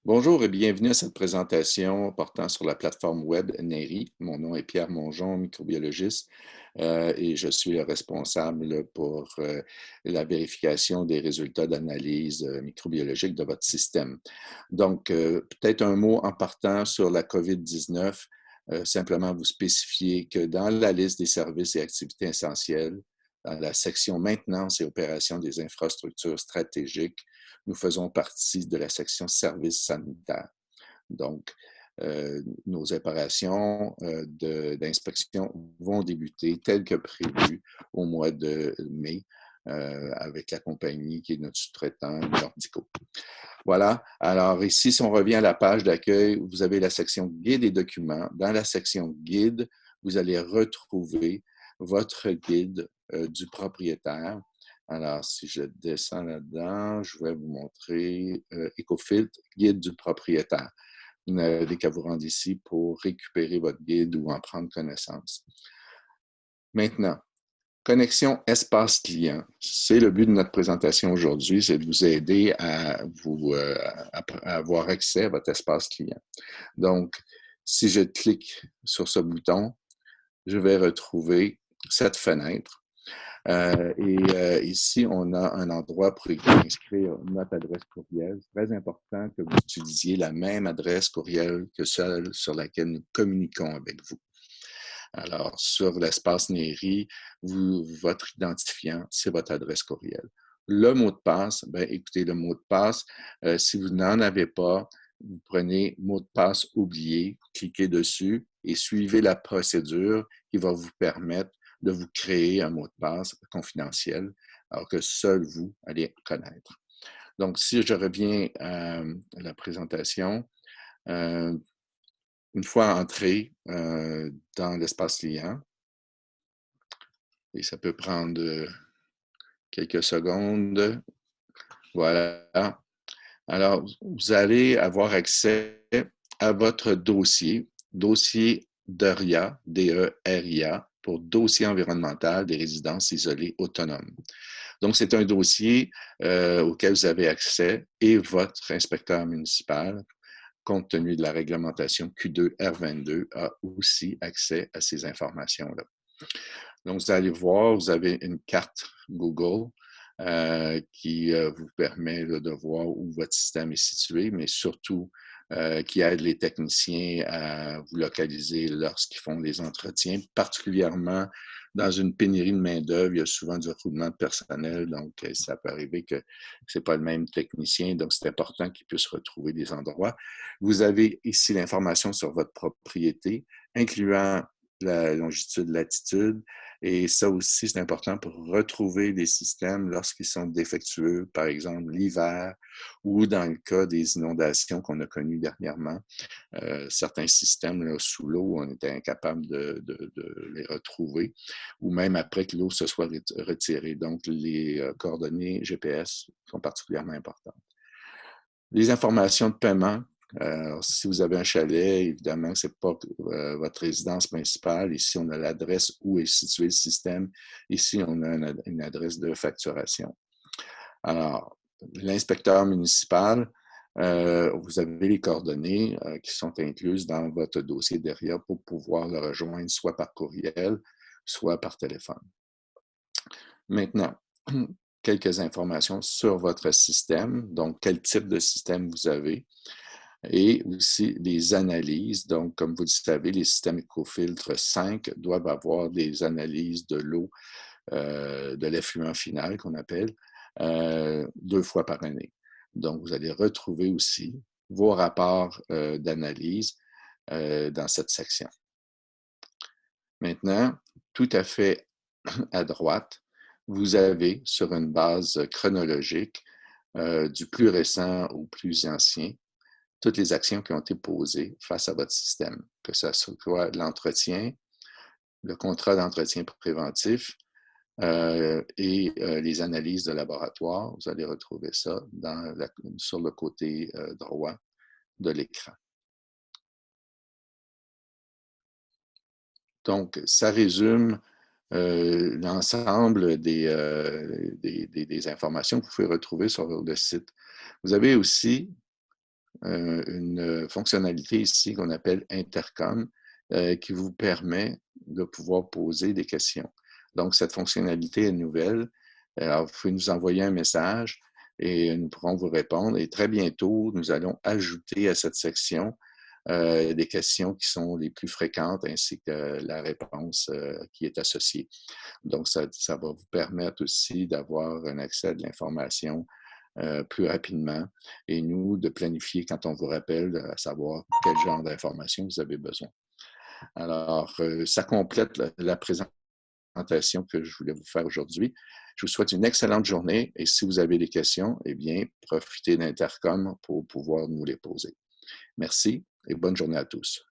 Bonjour et bienvenue à cette présentation portant sur la plateforme web NERI. Mon nom est Pierre Mongeon, microbiologiste, et je suis le responsable pour la vérification des résultats d'analyse microbiologique de votre système. Donc, peut-être un mot en partant sur la COVID-19, simplement vous spécifier que dans la liste des services et activités essentielles, dans la section maintenance et opération des infrastructures stratégiques, nous faisons partie de la section services sanitaires. Donc, nos opérations d'inspection vont débuter tel que prévu au mois de mai avec la compagnie qui est notre sous-traitant Nordico. Voilà. Alors ici, si on revient à la page d'accueil, vous avez la section guide et documents. Dans la section guide, vous allez retrouver votre guide du propriétaire. Alors, si je descends là-dedans, je vais vous montrer EcoFiltre, guide du propriétaire. Vous n'avez qu'à vous rendre ici pour récupérer votre guide ou en prendre connaissance. Maintenant, connexion espace client. C'est le but de notre présentation aujourd'hui, c'est de vous aider à avoir accès à votre espace client. Donc, si je clique sur ce bouton, je vais retrouver cette fenêtre. Ici, on a un endroit pour inscrire notre adresse courriel. C'est très important que vous utilisiez la même adresse courriel que celle sur laquelle nous communiquons avec vous. Alors, sur l'espace NERI, votre identifiant, c'est votre adresse courriel. Le mot de passe, bien, écoutez, le mot de passe, si vous n'en avez pas, vous prenez mot de passe oublié, cliquez dessus et suivez la procédure qui va vous permettre de vous créer un mot de passe confidentiel, alors que seul vous allez connaître. Donc, si je reviens à la présentation, une fois entré dans l'espace client, et ça peut prendre quelques secondes, voilà. Alors, vous allez avoir accès à votre dossier DERIA, D-E-R-I-A, pour dossier environnemental des résidences isolées autonomes. Donc, c'est un dossier auquel vous avez accès et votre inspecteur municipal, compte tenu de la réglementation Q2R22, a aussi accès à ces informations-là. Donc, vous allez voir, vous avez une carte Google qui vous permet de voir où votre système est situé, mais surtout qui aide les techniciens à vous localiser lorsqu'ils font les entretiens, particulièrement dans une pénurie de main-d'œuvre. Il y a souvent du roulement de personnel, donc ça peut arriver que ce n'est pas le même technicien, donc c'est important qu'il puisse retrouver des endroits. Vous avez ici l'information sur votre propriété, incluant la longitude, latitude, et ça aussi, c'est important pour retrouver des systèmes lorsqu'ils sont défectueux, par exemple l'hiver ou dans le cas des inondations qu'on a connues dernièrement. Certains systèmes là, sous l'eau, on était incapable de les retrouver, ou même après que l'eau se soit retirée. Donc, les coordonnées GPS sont particulièrement importantes. Les informations de paiement. Si vous avez un chalet, évidemment, ce n'est pas votre résidence principale. Ici, on a l'adresse où est situé le système. Ici, on a une adresse de facturation. Alors, l'inspecteur municipal, vous avez les coordonnées qui sont incluses dans votre dossier derrière pour pouvoir le rejoindre soit par courriel, soit par téléphone. Maintenant, quelques informations sur votre système, donc quel type de système vous avez, et aussi des analyses. Donc, comme vous le savez, les systèmes EcoFiltre 5 doivent avoir des analyses de l'eau, de l'effluent final qu'on appelle, 2 fois par année. Donc, vous allez retrouver aussi vos rapports d'analyse dans cette section. Maintenant, tout à fait à droite, vous avez sur une base chronologique du plus récent au plus ancien, toutes les actions qui ont été posées face à votre système, que ce soit l'entretien, le contrat d'entretien préventif et les analyses de laboratoire. Vous allez retrouver ça sur le côté droit de l'écran. Donc, ça résume l'ensemble des informations que vous pouvez retrouver sur le site. Vous avez aussi une fonctionnalité ici qu'on appelle Intercom qui vous permet de pouvoir poser des questions. Donc, cette fonctionnalité est nouvelle. Alors, vous pouvez nous envoyer un message et nous pourrons vous répondre. Et très bientôt, nous allons ajouter à cette section des questions qui sont les plus fréquentes ainsi que la réponse qui est associée. Donc, ça va vous permettre aussi d'avoir un accès à de l'information plus rapidement et nous, de planifier quand on vous rappelle, à savoir quel genre d'informations vous avez besoin. Alors, ça complète la présentation que je voulais vous faire aujourd'hui. Je vous souhaite une excellente journée et si vous avez des questions, eh bien, profitez d'Intercom pour pouvoir nous les poser. Merci et bonne journée à tous.